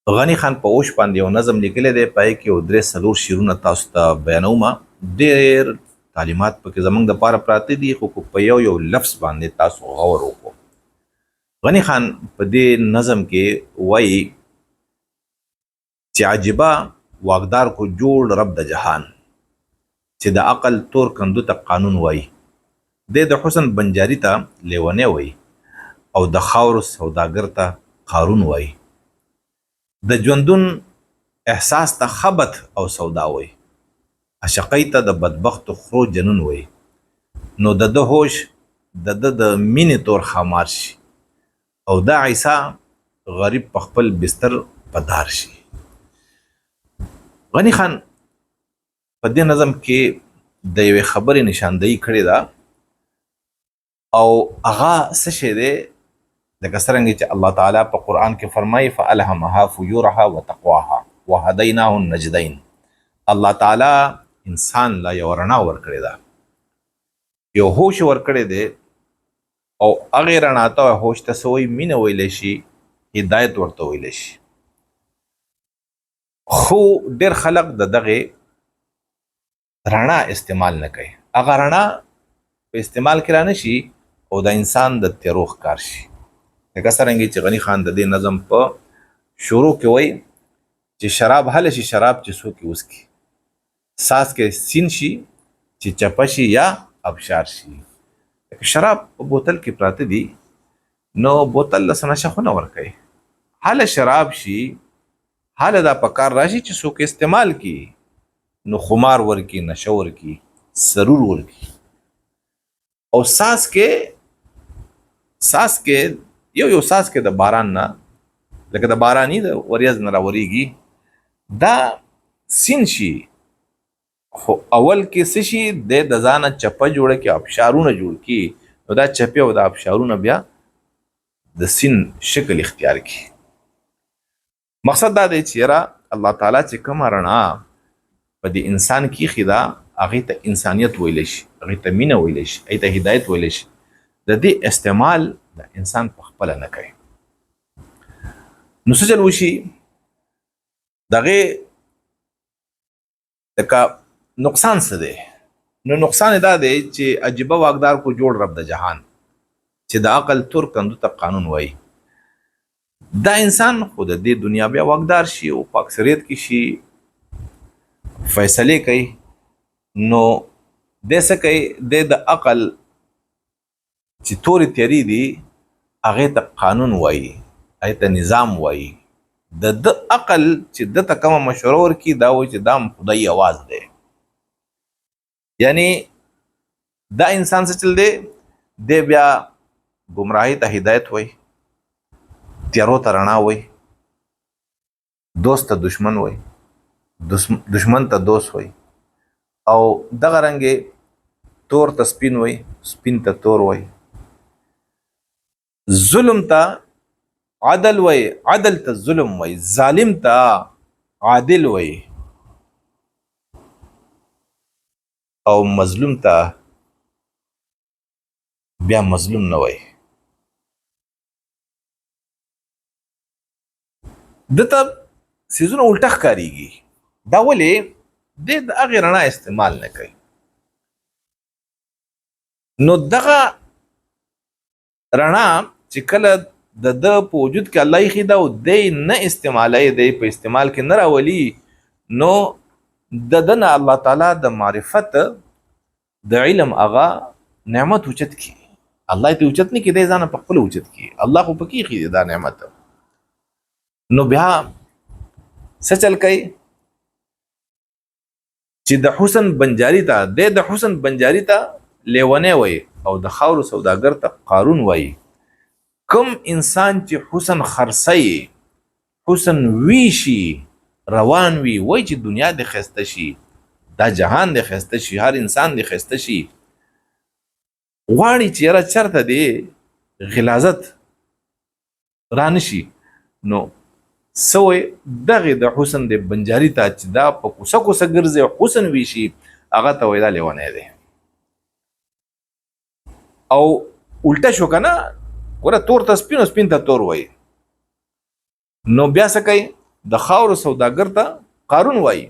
غني خان په اوش باندې یو نظم لیکلی دی، پای کې یو درې څلور شعرونه تاسو ته بیانوم. ډېر تعلیمات پکې زمونږ د پاره پراته دي، خو په یو یو لفظ باندې تاسو غور وکړو. غني خان په دې نظم کې وایي چې عجیبه واقدار کو جوړ رب د جهان، چې د عقل تور کندو ته قانون وایي. د حسن بنجاري ته لیونی وایي، او د خاورو سوداګر ته قارون وایي. د ژوندون احساس ته خبت او سودا وایي، عشقۍ ته د بدبختو خرو جنون وایي. نو د ده هوش د مینې تور خامار شي، او دا عیسی غریب په خپل بستر پدار شي. غني خان په دې نظم کې د یوې خبرې نشاندهي کړې ده، او هغه څه شی دی لکه څرنګه چې الله تعالی په قرآن کې فرمایي فالهمها فجورها وتقواها وهدیناه النجدین. الله تعالی انسان لا یو رڼا ورکړې ده، یو هوش ورکړی دی، او هغې رڼا ته هوش ته څه وایي؟ مینه ویلی شي، هدایت ورته ویلی شي. خو ډېر خلک د دغې رڼا استعمال نه کوي. هغه رڼا په استعمال کې رانه شي او د انسان د تیرو ښکار شي. لکه څرنګه چې غني خان د دې نظم په شروع کې وایي چې شراب هله شي شراب چې څوک یې وڅکي، ساس کې سین شي چې چپه شي یا ابشار شي. شراب په بوتل کې پراته دي، نو بوتل له څه نشه خو نه ورکوي. هله شراب شي، هله دا په کار راشي چې څوک استعمال کي، نو خمار ورکي، نشه ورکي، سرور ورکي. او ساس کې یو ساس کې د باران نه، لکه د باراني د وریځ نه راوریږي، دا سین شي. خو اول کې څه شي؟ د ځانه چپه جوړه کې ابشارونه جوړ کی، نو دا چپې او د ابشارونه بیا د سین شکل اختیار کی. مقصد دا دی چې یاره الله تعالی چې کومه رڼا په دې انسان کې ایښې ده، هغې ته انسانیت ویلی شي، هغې ته مینه ویلی شي، هغې ته هدایت ویلی شي. د دې استعمال د انسان په خپله نه کوي. نو څه چل وشي؟ دغې لکه نقصان څه دی؟ نو نقصان دا دی چې عجیبه واقدار کو جوړ رب د جهان، چې د عقل تور کندو ته قانون وایي. دا انسان خو د دې دنیا بیا واقدار شي او په اکثریت کې شي فیصلې کوي. نو دی څه کوي؟ دی د عقل چې تورې تیری دي هغې ته قانون وایي، هغې ته نظام وایي. د عقل چې ده ته کومه مشوره ورکړي، دا وایي چې دا خدایي اواز دی. یعنی دا انسان څه چل دی؟ دی بیا ګمراهۍ ته هدایت وایي، تیارو ته رڼا وایي، دوست ته دشمن وایي، دشمن ته دوست وایي، او دغه رنګې تور ته سپین وایي، سپین ته تور وایي. ظلم ته عدل وایي، عدل ته ظلم وایي، ظالم ته عادل وایي، او مظلوم ته بیا مظلوم نه وایي. دته څیزونه الټه ښکارېږي. دا ولې؟ دی د هغې رڼا استعمال نه کوي. نو دغه رڼا چې کله د ده په وجود کې الله ایښې ده او دی نه استعمالوي، دی په استعمال کې نه راولي، نو د ده نه الله تعالی د معرفت د علم هغه نعمت اوچت کړي. الله ته اوچت نه کړي، دی ځانه په خپله اوچت کړي. الله خو پکې ایښي دی دا نعمت. نو بیا څه چل کوي چې د حسن بنجاري ته، دی د حسن بنجاري ته لیونی وایي، او د خاورو سوداګر ته قارون وایي. کم انسان چې حسن خرڅوي، حسن ویشي، روان وي، وایي چې دنیا دې ښایسته شي، دا جهان دې ښایسته شي، هر انسان دې ښایسته شي. غواړي چې یاره چېرته دې غلاظت رانشي. نو څه وایي؟ دغې د حسن د بنجاري ته چې دا په کوڅه کوڅه ګرځي، حسن ویشي، هغه ته وایي دا لیونی دی. او الټه شو که نه، ګوره تور ته سپین او سپین ته تور وایي. نو بیا څه کوي؟ د خاور سوداګر ته قارون وایي.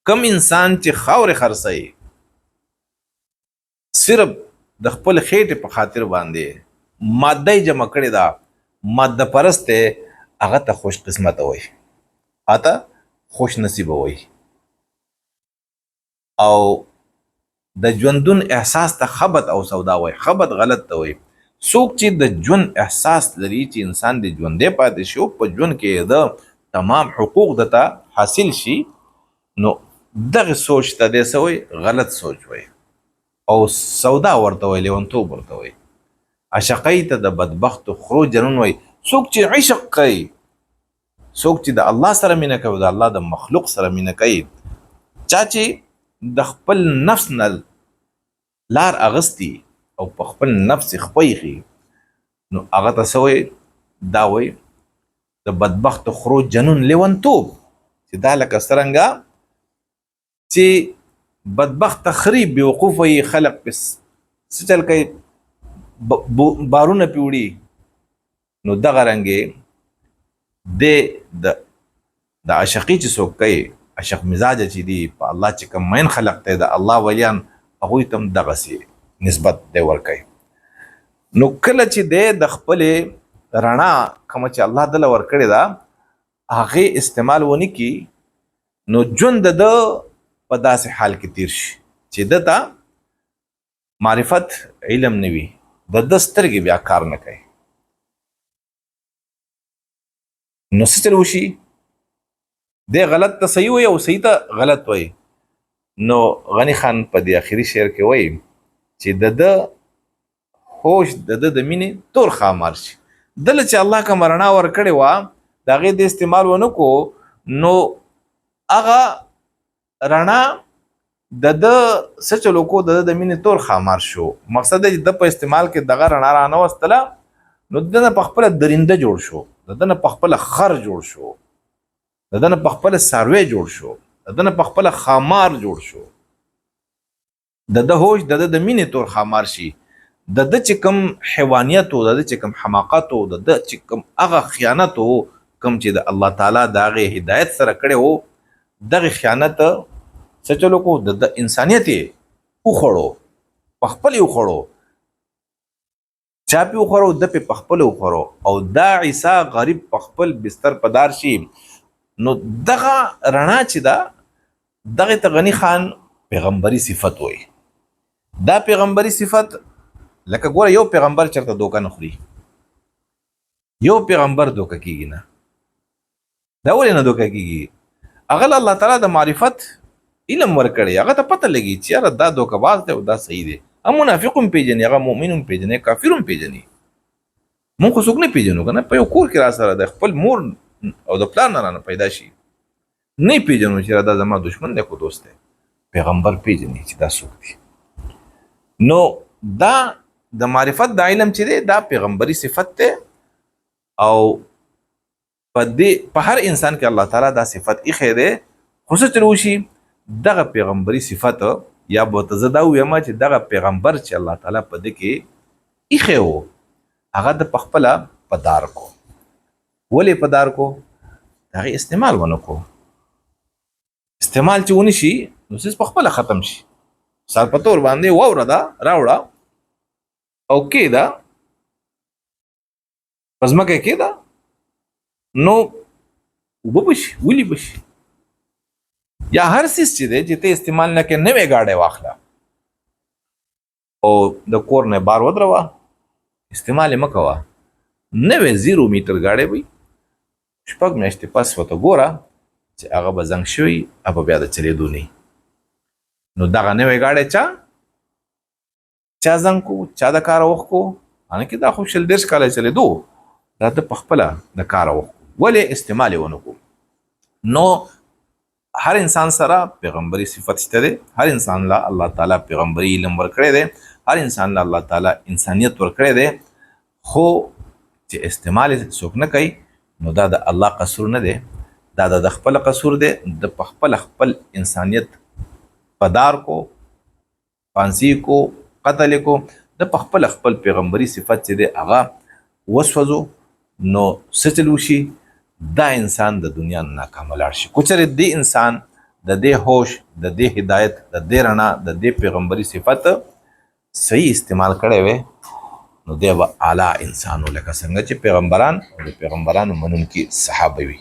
کم انسان چې خاورې خرڅوي صرف د خپل خېټې په خاطر باندې ماده جمع کړې ده، ماده پرست دی، هغه ته خوش قسمته وایي، هغه ته خوش نصیبه وایي. او د ژوندون احساس ته خبط او سودا وایي. خبط غلط ته وایي. څوک چې د ژوند احساس لري چې انسان د ژوندې پاتې شي او په ژوند کې د تمام حقوق دته حاصل شي، نو دغه سوچ ته دی څه وایي؟ غلط سوچ وایي. او سودا ورته وایي، لیونتوب ورته وایي. عشقۍ ته د بدبختو خرو جنون وایي. څوک چې عشق کوي، څوک چې د الله سره مینه کوي، د الله د مخلوق سره مینه کوي، چا چې د خپل نفس نه لار اغستی او په خپل نفس خپويږي، نو هغه ته څه وایي؟ دا وایي د بدبختو خرو جنون، لیونتوب. چې دا لکه څرنګه چې بدبخت خري بیوقوف وي، خلق پس سچل کوي، بارونه پیوړي، نو دغه رنګې د عاشقي چې څوک کوي، عاشق مزاج چې دی په الله چې کوم مین خلق ته د الله ولیان، هغوی ته هم دغسې نسبت دی ورکوي. نو کله چې دی د خپلې رڼا کومه چې الله دله ورکړې ده هغې استعمال ونه کي، نو ژوند د ده په داسې حال کې تیر شي چې ده ته معرفت علم نه وي، د ده سترګې بیا کار نه کوي. نو څه چل وشي؟ دی غلط ته صحیح وایي او صحیح ته غلط وایي. نو غني خان په دې آخري شعر کې وایي چې د ده هوش د ده د مینې تور خامار شي. دله چې الله کوم رڼا ورکړې وه د هغې د استعمال ونه کو، نو هغه رڼا د ده څه چلو کو، د ده د مینې تور خامار شو. مقصد دی چې د په استعمال کې دغه رڼا رانه وستله، نو د نه په خپله درنده جوړ شو، د ده نه په خپله خر جوړ شو، د ده نه په خپله څاروی جوړ شو، د ده نه په خپله خامار جوړ شو. د ده هوش د ده د مینې تور خامار شي. د ده چې کوم حیوانیت و، د ده چې کوم حماقت و، د ده چې کوم هغه خیانت و کوم چې د الله تعالی د هغې هدایت سره کړی و، دغه خیانت څه چلو کو، د انسانیت یې وخوړو، په خپل یې وخوړو. چا پې وخوړو؟ ده پې په خپل وخوړو. او دا عیسی غریب په خپل بستر په دار شي. نو دغه رڼا چې ده دغې ته غني خان پیغمبري صفت وایي. دا پیغمبري صفت لکه ګوره یو پیغمبر چرته دوکه نه خوري، یو پیغمبر دوکه کیږي نه. دا ولې نه دوکه کیږي؟ هغه الله تعالی د معرفت علم ورکړی، هغه ته پته لګي چې یاره دا دوکه باز دی او دا صحیح دی. هم منافق هم پیژني، هغه مؤمن هم پیژني، کافر هم پیژني. مونږ خو څوک نه پیژنو که نه، په یو کور کې را سره د خپل مور او د پلار نه رانه پیدا شي، نه پیژنو چې دا زما دشمن دی خو دوست دی. پیغمبر پیژني چې دا څوک دی. نو دا د معرفت د علم چې دی دا پیغمبري صفت دی، او په هر انسان کې الله تعالی دا صفت ایښی دی. خو څه چل وشي؟ دغه پیغمبري صفت یا به ورته زه دا ووایم چې دغه پیغمبر چې الله تعالی په ده کې ایښی و هغه د په خپله په دار کو. ولې په دار کو؟ د هغې استعمال ونه کو. استعمال چې ونه شي نو څیز په خپله ختم شي. مثال په طور باندې واوره ده راوړه او کېده په ځمکه کېده، نو اوبه به شي، ولې به شي. یا هر څیز چې دی چې ته استعمال نه کې، نوې ګاډی واخله او د کور نه بار ودروه، استعمال یې مه کوه. نوې 0 میټر ګاډی وي، 6 میاشتې پس ورته ګوره چې هغه به زنګ شوي، هغه بیا د چلېدو نه. نو دغه نوې ګاډی چا زنګ کو، چا د کاره وخت کو، حالانکې دا خو 40 کاله چلېدو، دا د په خپله د کاره وخت کو. ولې استعمال یې ونه کو؟ نو هر انسان سره پیغمبري صفت شته دی، هر انسان له الله تعالی پیغمبري علم ورکړی دی، هر انسان له الله تعالی انسانیت ورکړی دی. خو چې استعمال یې څوک نه کوي، نو دا د الله قصور نه دی، دا د خپل قصور دی. د په خپل انسانیت پدار کو، پانسی کو، قتل کو، د په خپل پیغمبري صفت چې دی هغه وسوځو. نو څه چل وشي؟ دا انسان د دنیا نه ناکام لاړ شي. کو چېرې دې انسان د دې هوش، د دې هدایت، د دې رڼا، د دې پیغمبري صفت صحیح استعمال کړی وی نو دی به اعلی انسان و، لکه څنګه چې پیغمبران او د پیغمبرانو منونکي صحابه وي.